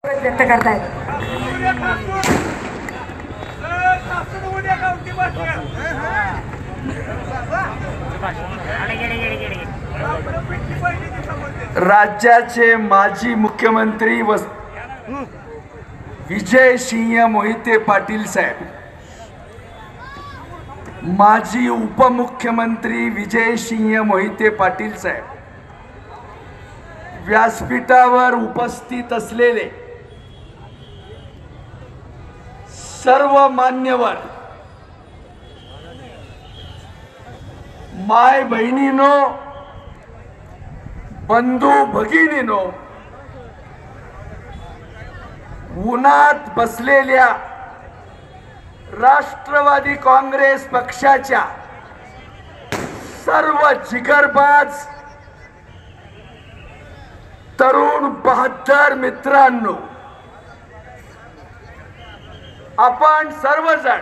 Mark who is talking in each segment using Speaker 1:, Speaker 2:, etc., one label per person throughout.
Speaker 1: व्यक्त करतायत।
Speaker 2: राज्याचे माजी मुख्यमंत्री विजय सिंह मोहिते पाटील साहेब, माजी उपमुख्यमंत्री विजय सिंह मोहिते पाटील साहेब, व्यासपीठावर उपस्थित असलेले सर्व मान्यवर, माय बहिणीनो, बंधू भगिनीनो, उन्हात बसलेल्या राष्ट्रवादी काँग्रेस पक्षाच्या सर्व जिगरबाज तरुण बहादर मित्रांनो, आपण सर्वजण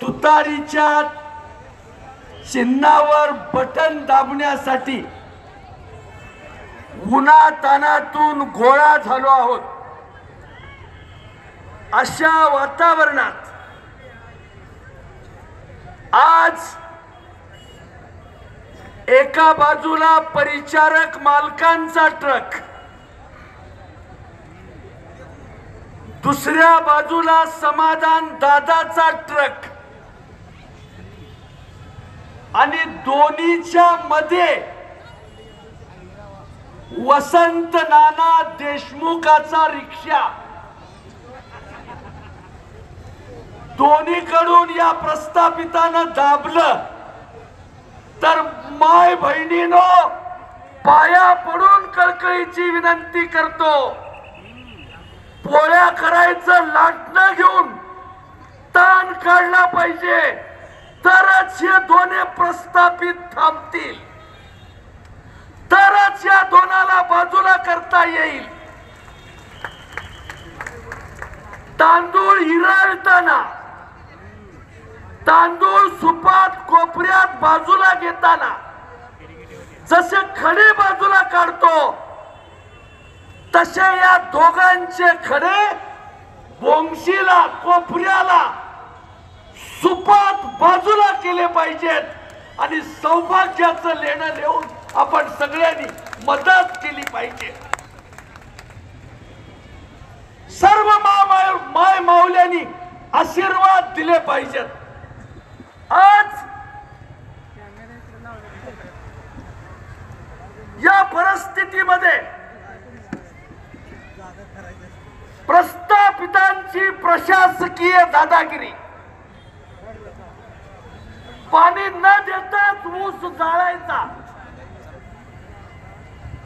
Speaker 2: तुतारीच्या चिन्हावर बटन दाबण्यासाठी उन्हातानातून गोळा झालो आहोत। अशा वातावरणात आज एका बाजूला परिचारक मालकांचा ट्रक, दुसऱ्या बाजूला समाधान दादाचा ट्रक आणि दोन्हीच्या मध्ये वसंत नाना देशमुखाचा रिक्षा, दोन्हीकडून या प्रस्थापितानं दाबलं तर माय बहिणीनो, पाया पडून कळकळीची विनंती करतो, पोळ्या करायचं लाटणं घेऊन ताण काढला पाहिजे, तरच हे दोन्ही प्रस्थापित थांबतील, तरच या दोनाला बाजूला करता येईल। तांदूळ हिरळताना, तांदूळ सुपात कोपऱ्यात बाजूला घेताना जसे खडे बाजूला काढतो, तसे या दोघांचे खडे बोंगशीला, कोपऱ्याला, सुपात बाजूला केले पाहिजेत आणि सौभाग्याचं लेणं लिहून आपण सगळ्यांनी मदत केली पाहिजे। सर्व माय माऊल्यांनी आशीर्वाद दिले पाहिजेत। आज या परिस्थितीमध्ये प्रस्थापितांची प्रशासकीय दादागिरी, पाणी न देताच ऊस जाळायचा,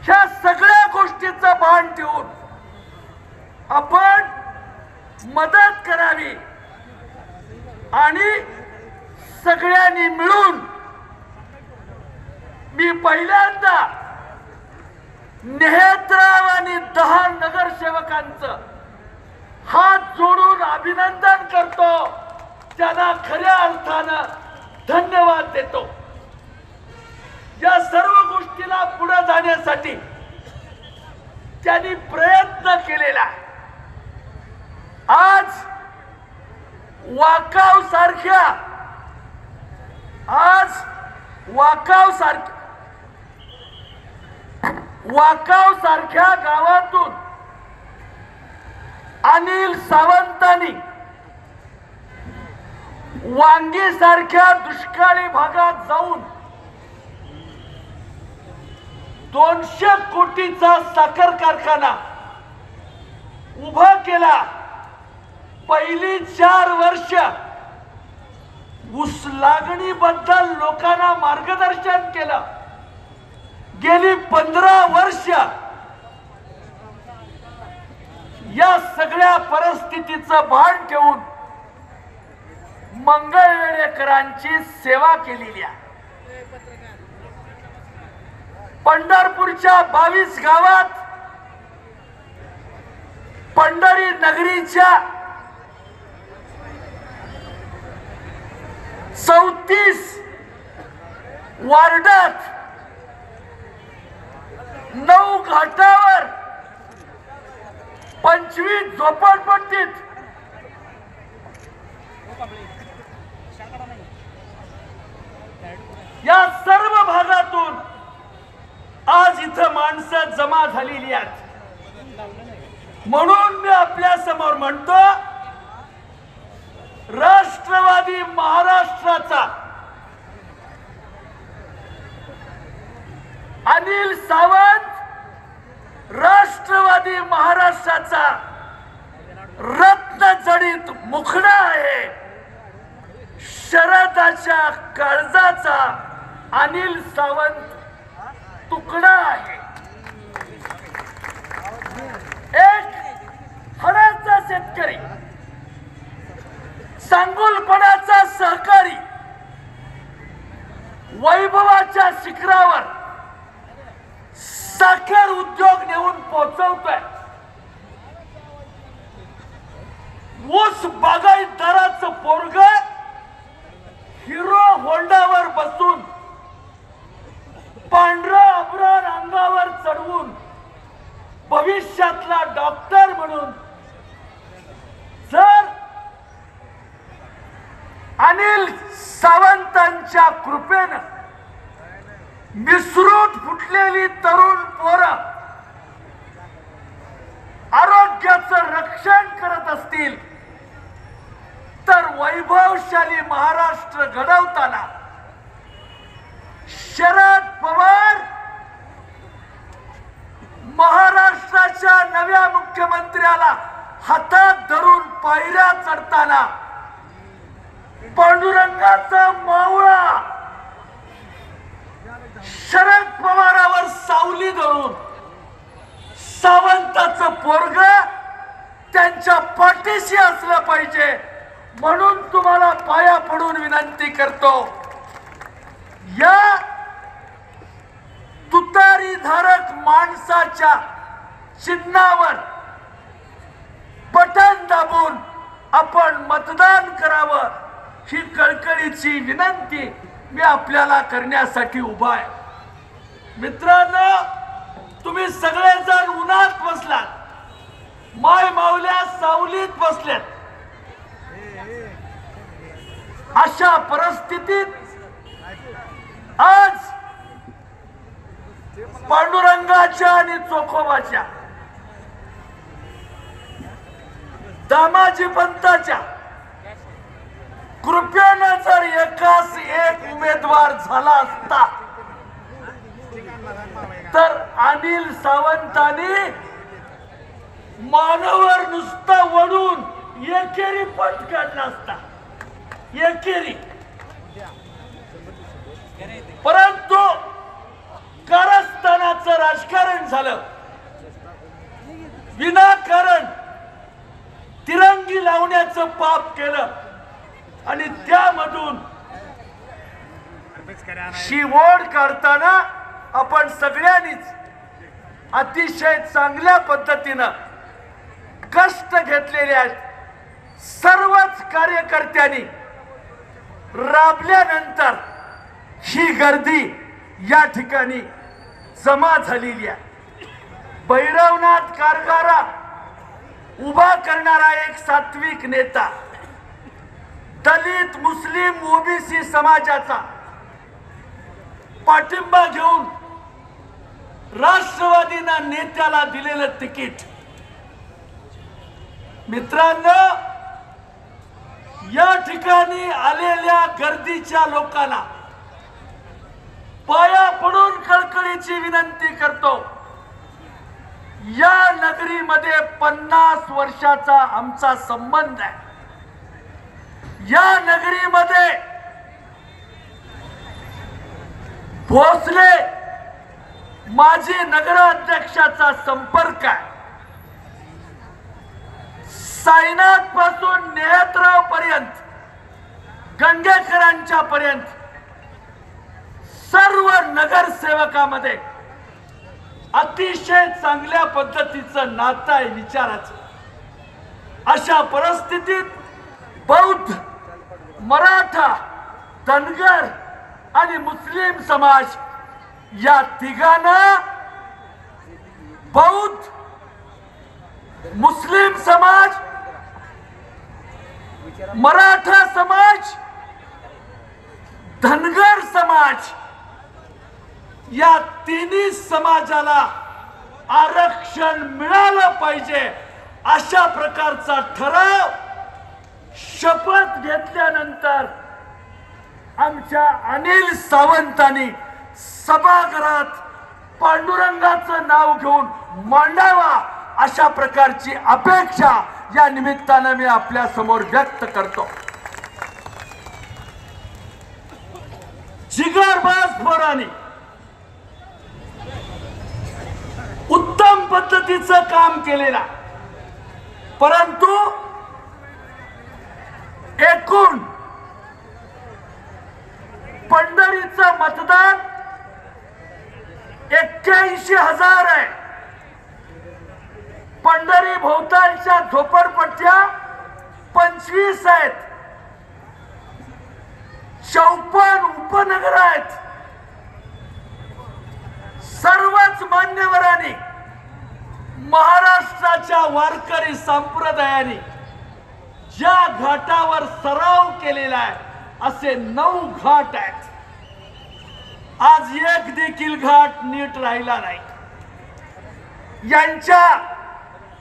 Speaker 2: ह्या सगळ्या गोष्टीचं भान ठेवून आपण मदत करावी आणि सगळ्यांनी मिळून, मी पहिल्यांदा नेहेत्राव आणि 10 नगरसेवकांचं हात जोडून अभिनंदन करतो, त्यांना खऱ्या अर्थानं धन्यवाद देतो। या सर्व गोष्टीला पुढे जाण्यासाठी त्यांनी प्रयत्न केलेला। आज वाकाव सारख्या गावातून अनिल सावंतांनी वांगी सारख्या दुष्काळी भागात जाऊन 200 कोटीचा साखर कारखाना उभा केला। पहिली 4 वर्ष ऊस लागणीबद्दल लोकांना मार्गदर्शन केलं। गेली 15 वर्ष या सगळ्या परिस्थितीचं भान ठेवून मंगळवेढेकरांची सेवा केलेली आहे। पंढरपूरच्या 22 गावात, पंढरी नगरीच्या 34 वार्डात 9 घाटावर झोपडपट्टीत या सर्व भागातून आज इथं माणसं जमा झालेली आहेत। म्हणून मी आपल्या समोर म्हणतो, राष्ट्रवादी महाराष्ट्राचा अनिल सावंत राष्ट्रवादी महाराष्ट्राचा रत्नजडित मुखडा आहे। शरदाच्या काळजाचा अनिल सावंत तुकडा आहे। एक हडाचा शेतकरी, सांगुलपणाचा सहकारी, वैभवाच्या शिखरावर साखर उद्योग नेऊन पोहोचवतोय। ऊस बागायतदाराचं पोरग हिरो होंडावर बसून पांढरा अब्रार अंगावर चढवून भविष्यातला डॉक्टर म्हणून जर अनिल सावंतांच्या कृपेनं मिसरूट फुटलेली तरुण पोरं आरोग्याचं रक्षण करत असतील, तर वैभवशाली महाराष्ट्र घडवताना शरद पवार महाराष्ट्राच्या नव्या मुख्यमंत्र्याला हातात धरून पायऱ्या चढताना पांडुरंगाचा मावळा शरद पवारावर सावली धरून सावंताचं पोरग त्यांच्या पाठीशी असलं पाहिजे। म्हणून तुम्हाला पाया पडून विनंती करतो, या तुतारीधारक माणसाच्या चिन्हावर बटन दाबून आपण मतदान करावं, ही कळकळीची विनंती मी आपल्याला करण्यासाठी उभा आहे। मित्रांनो, तुम्ही सगळेजण उन्हात बसलात, माय माऊल्या सावलीत बसलेत। अशा परिस्थितीत आज पांडुरंगाच्या आणि चोखोबाच्या, दामाजी पंताच्या कृपेनं जर एकास एक उमेदवार झाला असता, तर अनिल सावंतांनी मानवर नुसता वडून एकेरी पट काढला असता, एकेरी। परंतु कारस्थानाचं राजकारण झालं, विनाकारण तिरंगी लावण्याचं पाप केलं आणि त्यामधून शिवोड काढताना आपण सगळ्यांनीच अतिशय चांगल्या पद्धतीनं कष्ट घेतलेले आहेत। सर्वच कार्यकर्त्यांनी राबल्यानंतर ही गर्दी या ठिकाणी जमा झालेली आहे। भैरवनाथ कारगारा उभा करणारा एक सात्विक नेता, दलित मुस्लिम ओबीसी समाजाचा पाठिंबा घेऊन राष्ट्रवादीना नेत्याला दिलेलं तिकीट। मित्रांनो, या ठिकाणी आलेल्या गर्दीच्या लोकांना पाया पडून कळकळीची विनंती करतो, या नगरीमध्ये 50 वर्षाचा आमचा संबंध आहे। या नगरीमध्ये भोसले माजी नगराध्यक्षाचा संपर्क आहे। साईनाथ पासून नेहतराव पर्यंत, गंगेकरांच्या पर्यंत सर्व नगरसेवकामध्ये अतिशय चांगल्या पद्धतीचं नातं आहे, विचाराचं। अशा परिस्थितीत बौद्ध, मराठा, धनगर आणि मुस्लिम समाज या तिघांना बौद्ध मुस्लिम समाज, मराठा समाज, धनगर समाज या तिन्ही समाजाला आरक्षण मिळालं पाहिजे अशा प्रकारचा ठराव शपथ घेतल्यानंतर आमच्या अनिल सावंतांनी सभागृहात पांडुरंगाचं नाव घेऊन मांडावा अशा प्रकारची अपेक्षा या निमित्तानं मी आपल्या समोर व्यक्त करतो। जिगरबाज पोरांनी उत्तम पद्धतीचं काम केलेला, परंतु एकूण पंढरीचं मतदान 81,000 आहे। पंढरी भोवतालच्या झोपडपट्ट्या 25 आहेत, 54 उपनगर आहेत। सर्वच मान्यवरांनी महाराष्ट्राच्या वारकरी संप्रदायाने ज्या घाटावर सराव केलेला आहे असे 9 घाट आहेत। आज एक देखील घाट नीट राहिला नाही। यांच्या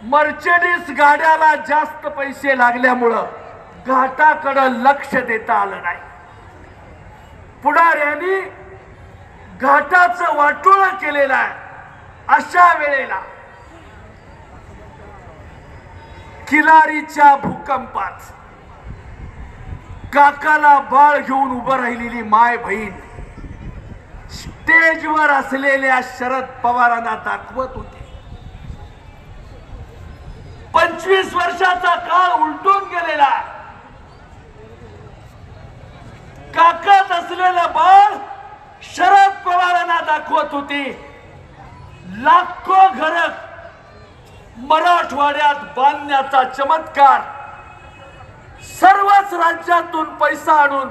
Speaker 2: मर्सिडीज गाड्याला जास्त पैसे लागल्यामुळं घाटाकडे लक्ष देता आलं नाही। पुढाऱ्यांनी घाटाचं वाटोळं केलेलं आहे। अशा वेळेला किलारीच्या भूकंपात काकाला बाळ घेऊन उभं राहिलेली माय बहीण स्टेजवर असलेल्या शरद पवारांना दाखवत होती। 25 वर्षाचा काळ उलटून गेलेला, काकात असलेलं बाळ शरद पवारांना दाखवत होती। लाखो घर मराठवाड्यात बांधण्याचा चमत्कार, सर्वच राज्यातून पैसा आणून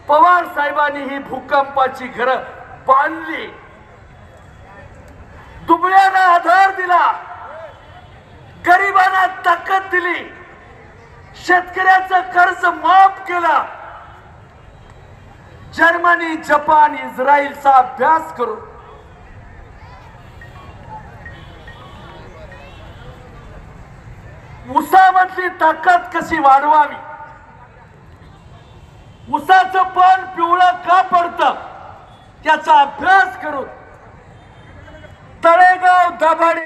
Speaker 2: पवार साहेबांनी ही भूकंपाची घरं बांधली। दुबळ्यांना आधार दिला, गरिबांना ताकद दिली, शेतकऱ्याचं कर्ज माफ केला। जर्मनी, जपान, इस्रायलचा अभ्यास करून ऊसामधली ताकद कशी वाढवावी, ऊसाचं पान पिवळं का पडतं याचा अभ्यास करून तळेगाव, दाभाडे